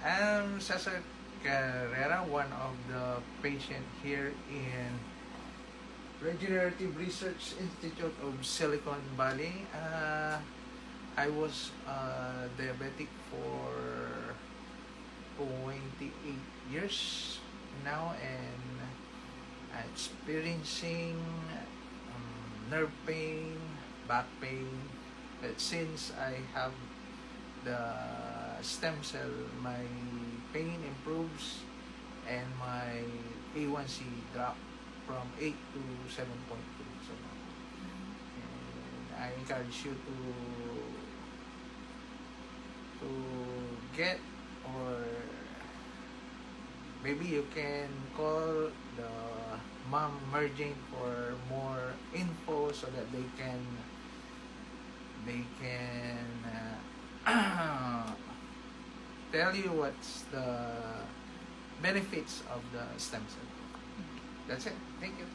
I'm Cesar Carrera, one of the patient here in Regenerative Research Institute of Silicon Valley. I was diabetic for 28 years now, and experiencing nerve pain, back pain. But since I have the stem cell, my pain improves and my A1C dropped from 8 to 7.2. So, and I encourage you to get, or maybe you can call the mom merging for more info so that they can tell you what's the benefits of the stem cell. That's it. Thank you.